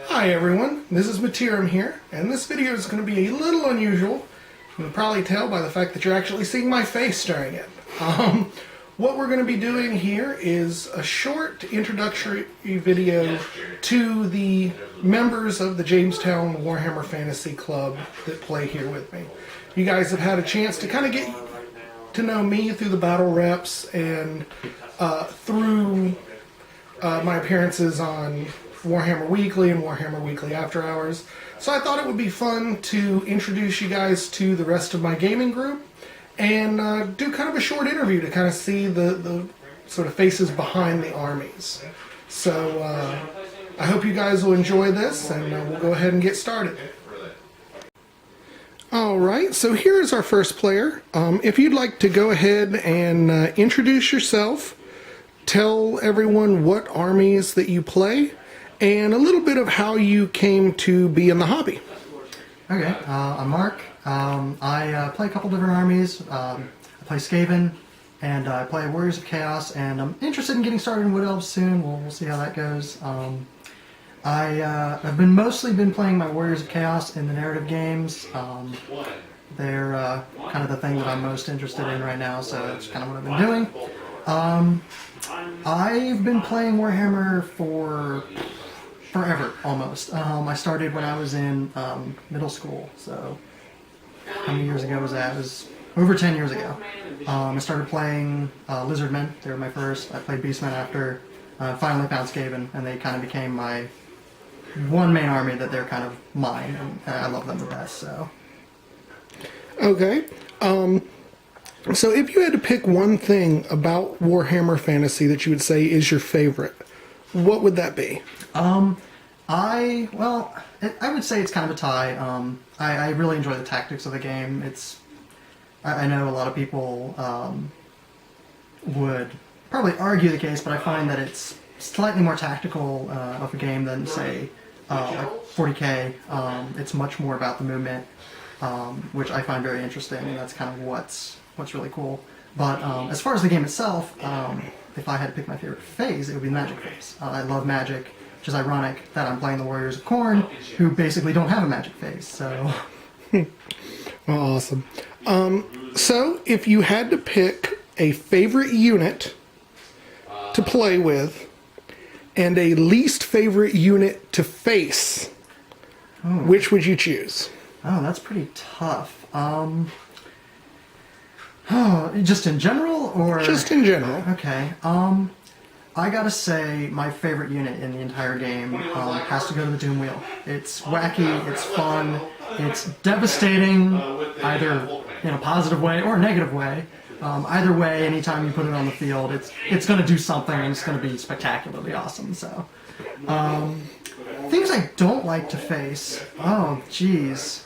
Hi everyone, this is Matiram here, and this video is going to be a little unusual. You can probably tell by the fact that you're actually seeing my face during it. What we're going to be doing here is a short introductory video to the members of the Jamestown Warhammer Fantasy Club that play here with me. You guys have had a chance to kind of get to know me through the battle reps and through my appearances on Warhammer Weekly and Warhammer Weekly After Hours. So I thought it would be fun to introduce you guys to the rest of my gaming group and do kind of a short interview to kind of see the sort of faces behind the armies. So I hope you guys will enjoy this, and we'll go ahead and get started. Alright, so here is our first player. If you'd like to go ahead and introduce yourself, tell everyone what armies that you play, and a little bit of how you came to be in the hobby. Okay, I'm Mark. I play a couple different armies. I play Skaven, and I play Warriors of Chaos, and I'm interested in getting started in Wood Elves soon. We'll see how that goes. I've mostly been playing my Warriors of Chaos in the narrative games. They're kind of the thing that I'm most interested in right now, so that's kind of what I've been doing. I've been playing Warhammer for forever, almost. I started when I was in middle school, so how many years ago was that? It was over 10 years ago. I started playing Lizardmen. They were my first. I played Beastmen after. Finally found Skaven, and they kind of became my one main army that they're kind of mine, and I love them the best, so. Okay. So if you had to pick one thing about Warhammer Fantasy that you would say is your favorite, what would that be? I would say it's kind of a tie. I really enjoy the tactics of the game. I know a lot of people would probably argue the case, but I find that it's slightly more tactical of a game than, say, like 40K. It's much more about the movement, which I find very interesting, and that's kind of what's really cool. But as far as the game itself, if I had to pick my favorite phase, it would be the magic phase. I love magic, which is ironic that I'm playing the Warriors of Khorne, who basically don't have a magic phase, so. Awesome. So if you had to pick a favorite unit to play with and a least favorite unit to face, which would you choose? Oh, that's pretty tough. Just in general, or? Just in general. Okay. I gotta say, my favorite unit in the entire game has to go to the Doom Wheel. It's wacky, it's fun, it's devastating, either in a positive way or a negative way. Either way, anytime you put it on the field, it's gonna do something, and it's gonna be spectacularly awesome, so. Things I don't like to face. Oh, jeez.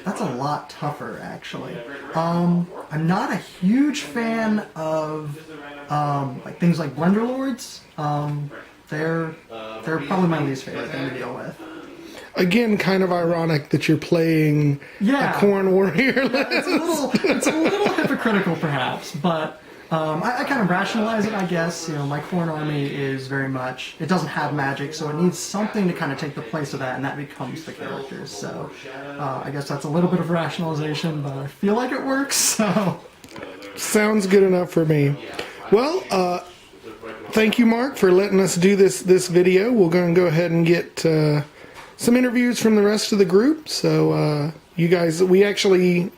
That's a lot tougher, actually. I'm not a huge fan of like things like Blunderlords. They're probably my least favorite thing to deal with. Again, kind of ironic that you're playing a Khorne warrior list. It's a little hypocritical, perhaps, but I kind of rationalize it, I guess. You know, my Khorne army is very much, it doesn't have magic, so it needs something to kind of take the place of that, and that becomes the characters. So I guess that's a little bit of rationalization, but I feel like it works, so. Sounds good enough for me. Well, thank you, Mark, for letting us do this video. We're going to go ahead and get some interviews from the rest of the group. So you guys,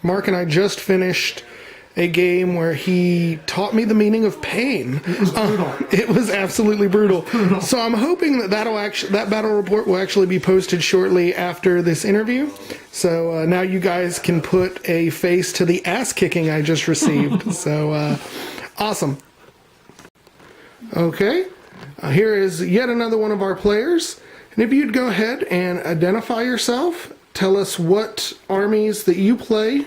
Mark and I just finished a game where he taught me the meaning of pain. It was brutal. It was absolutely brutal. So I'm hoping that that battle report will actually be posted shortly after this interview. So now you guys can put a face to the ass kicking I just received. So awesome. Okay, here is yet another one of our players. And if you'd go ahead and identify yourself, tell us what armies that you play,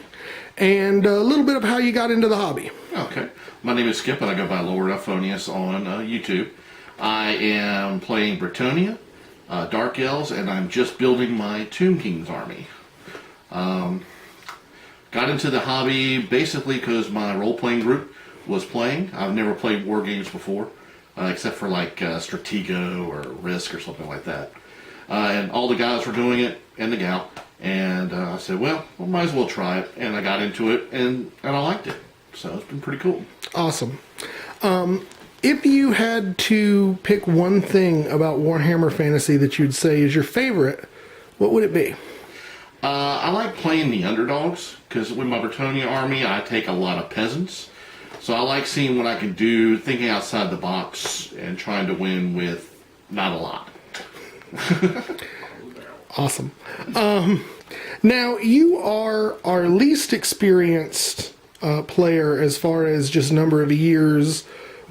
and a little bit of how you got into the hobby. Okay. My name is Skip, and I go by Lord Alphonius on YouTube. I am playing Bretonnia, Dark Elves, and I'm just building my Tomb King's army. Got into the hobby basically because my role-playing group was playing. I've never played war games before. except for like Stratego or Risk or something like that. And all the guys were doing it, and the gal. And I said, well, might as well try it. And I got into it, and I liked it. So it's been pretty cool. Awesome. If you had to pick one thing about Warhammer Fantasy that you'd say is your favorite, what would it be? I like playing the underdogs, because with my Bretonnia army, I take a lot of peasants. So I like seeing what I can do, thinking outside the box, and trying to win with not a lot. Awesome. Now, you are our least experienced player as far as just number of years,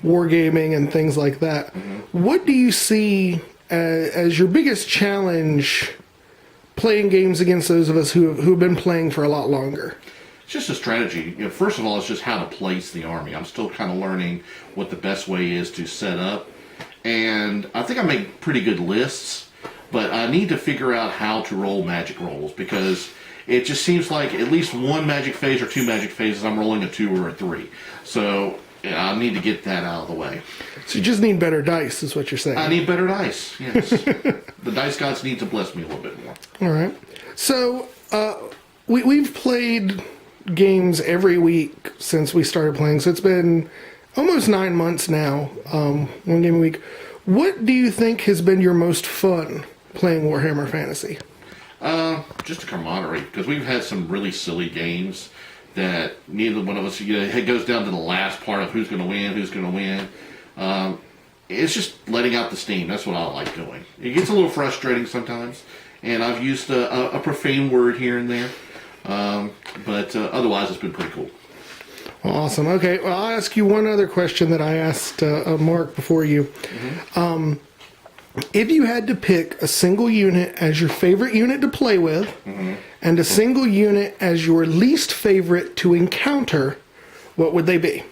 wargaming, and things like that. Mm-hmm. What do you see as your biggest challenge playing games against those of us who have been playing for a lot longer? It's just a strategy. First of all, it's just how to place the army. I'm still kind of learning what the best way is to set up. And I think I make pretty good lists, but I need to figure out how to roll magic rolls, because it just seems like at least one magic phase or two magic phases, I'm rolling a 2 or a 3. So I need to get that out of the way. So you just need better dice, is what you're saying. I need better dice, yes. The dice gods need to bless me a little bit more. All right. So we've played games every week since we started playing. So it's been almost 9 months now, one game a week. What do you think has been your most fun playing Warhammer Fantasy? Just a camaraderie, because we've had some really silly games that neither one of us, it goes down to the last part of who's going to win. It's just letting out the steam. That's what I like doing. It gets a little frustrating sometimes, and I've used a profane word here and there, but otherwise it's been pretty cool. Well, awesome. Okay, well, I'll ask you one other question that I asked Mark before you. Mm-hmm. If you had to pick a single unit as your favorite unit to play with, mm-hmm. and a single unit as your least favorite to encounter, what would they be?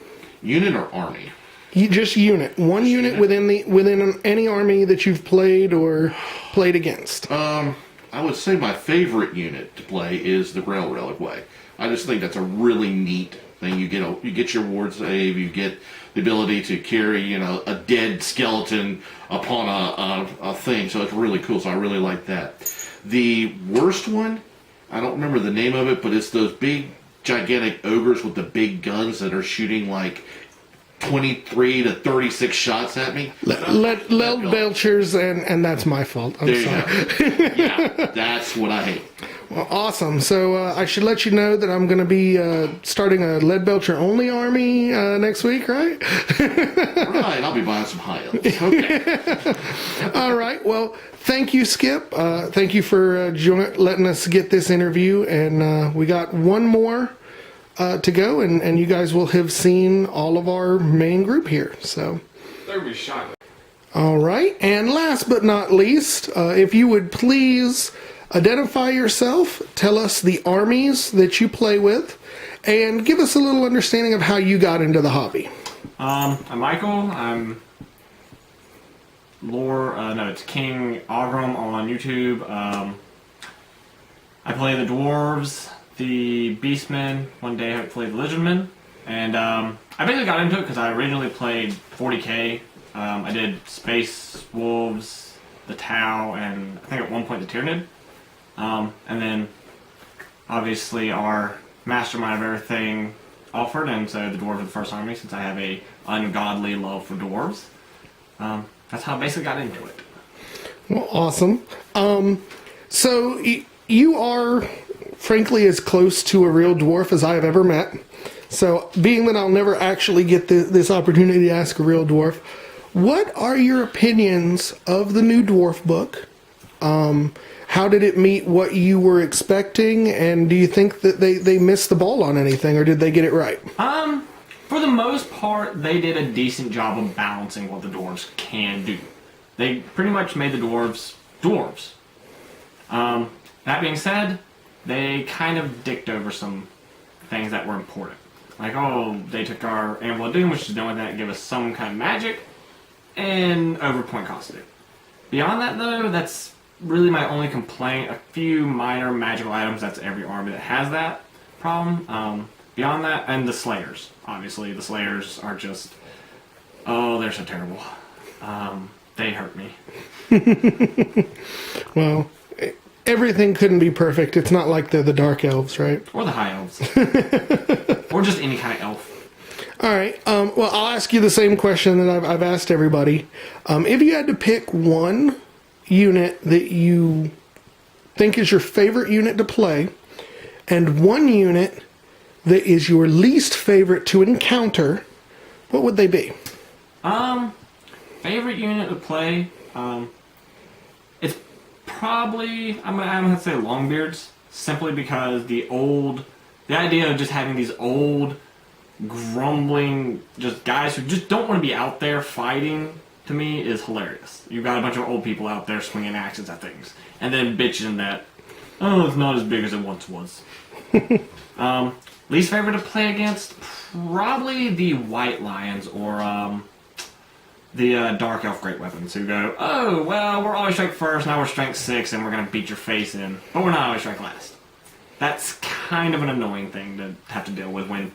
Unit or army? Just unit. One unit within any army that you've played or played against. I would say my favorite unit to play is the Grail Relic Way. I just think that's a really neat thing. You get your ward save, you get the ability to carry, a dead skeleton upon a thing. So it's really cool. So I really like that. The worst one, I don't remember the name of it, but it's those big, gigantic ogres with the big guns that are shooting like 23 to 36 shots at me. Lead belchers, and that's my fault. I'm sorry. Yeah, that's what I hate. Well, awesome. So I should let you know that I'm going to be starting a lead belcher only army next week, right? Right. I'll be buying some high elves. Okay. All right. Well, thank you, Skip. Thank you for letting us get this interview, and we got one more to go, and you guys will have seen all of our main group here. So. They'll be shocked. All right. And last but not least, if you would please identify yourself, tell us the armies that you play with, and give us a little understanding of how you got into the hobby. I'm Michael. I'm it's King Ogrum on YouTube. I play the dwarves, the beastmen, one day I play the lizardmen, and I basically got into it because I originally played 40k. I did Space Wolves, the Tau, and I think at one point the Tyrannid. And then, obviously, our mastermind of everything offered, and so the dwarves are the first army, since I have a ungodly love for dwarves. That's how I basically got into it. Well, awesome. So you are, frankly, as close to a real dwarf as I have ever met. So, being that I'll never actually get this opportunity to ask a real dwarf, what are your opinions of the new dwarf book? How did it meet what you were expecting, and do you think that they missed the ball on anything, or did they get it right? For the most part, they did a decent job of balancing what the dwarves can do. They pretty much made the dwarves dwarves. That being said, they kind of dicked over some things that were important. Like, they took our Anvil of Doom, which is the only thing that gave us some kind of magic, and overpoint costed it. Beyond that, though, that's really my only complaint. A few minor magical items, that's every army that has that problem. Beyond that, and the Slayers. Obviously, the Slayers are just, they're so terrible. They hurt me. Well, everything couldn't be perfect. It's not like they're the dark elves, right? Or the high elves. Or just any kind of elf. All right. Well, I'll ask you the same question that I've asked everybody. If you had to pick one unit that you think is your favorite unit to play, and one unit that is your least favorite to encounter, what would they be? Favorite unit to play? It's probably, I'm gonna have to say Longbeards, simply because the idea of just having these old, grumbling, just guys who just don't want to be out there fighting, to me, is hilarious. You've got a bunch of old people out there swinging axes at things, and then bitching that, oh, it's not as big as it once was. Least favorite to play against? Probably the White Lions, or, the Dark Elf Great Weapons, who go, oh, well, we're always strike first, now we're strength 6, and we're going to beat your face in, but we're not always strike last. That's kind of an annoying thing to have to deal with when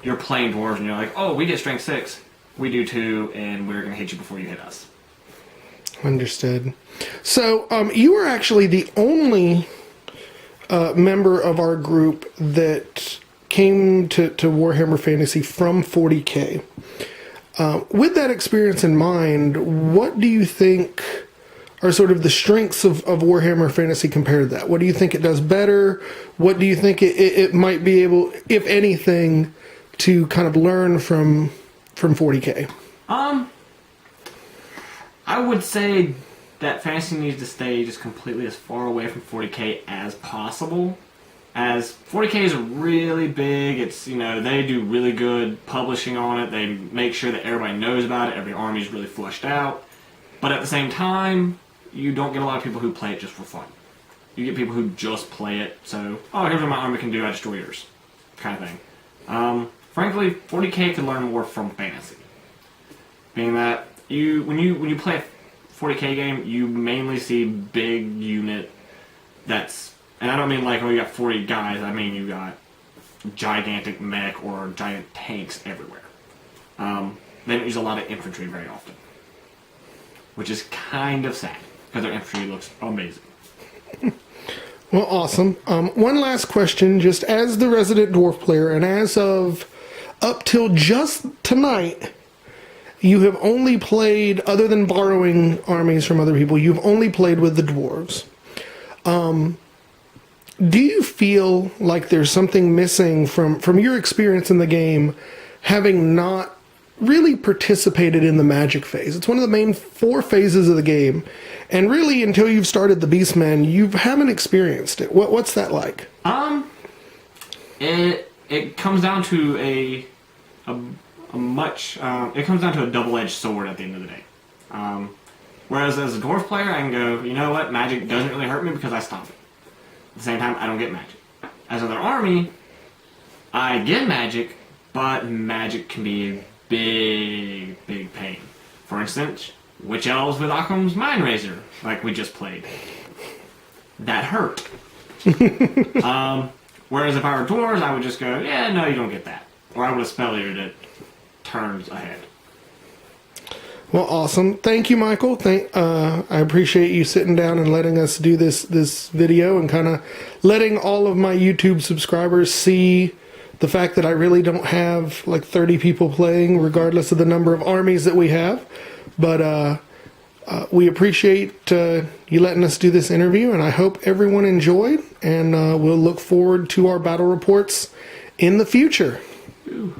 you're playing dwarves and you're like, oh, we get strength 6, we do too, and we're going to hit you before you hit us. Understood. So, you were actually the only member of our group that came to Warhammer Fantasy from 40K. With that experience in mind, what do you think are sort of the strengths of Warhammer Fantasy compared to that? What do you think it does better? What do you think it might be able, if anything, to kind of learn from 40K? I would say that Fantasy needs to stay just completely as far away from 40K as possible. As 40K is really big, it's, they do really good publishing on it. They make sure that everybody knows about it. Every army is really fleshed out. But at the same time, you don't get a lot of people who play it just for fun. You get people who just play it, so, oh, here's what my army can do, I destroy yours, kind of thing. Frankly, 40K could learn more from Fantasy. Being that, when you play a 40K game, you mainly see big unit that's, and I don't mean like, oh, you got 40 guys, I mean you got gigantic mech or giant tanks everywhere. They don't use a lot of infantry very often, which is kind of sad, because their infantry looks amazing. Well, awesome. One last question, just as the resident dwarf player, and as of up till just tonight, you have only played, other than borrowing armies from other people, you've only played with the dwarves. Do you feel like there's something missing from your experience in the game, having not really participated in the magic phase? It's one of the main 4 phases of the game, and really until you've started the Beastmen, you haven't experienced it. What's that like? It comes down to it comes down to a double-edged sword at the end of the day. Whereas as a dwarf player, I can go, you know what, magic doesn't really hurt me because I stop it. At the same time, I don't get magic. As another army, I get magic, but magic can be a big, big pain. For instance, Witch Elves with Occam's Mind Razor, like we just played. That hurt. Whereas if I were dwarves, I would just go, yeah, no, you don't get that. Or I would have spell-eared it turns ahead. Well, awesome. Thank you, Michael. I appreciate you sitting down and letting us do this video and kind of letting all of my YouTube subscribers see the fact that I really don't have like 30 people playing, regardless of the number of armies that we have. But we appreciate you letting us do this interview, and I hope everyone enjoyed, and we'll look forward to our battle reports in the future. Ooh.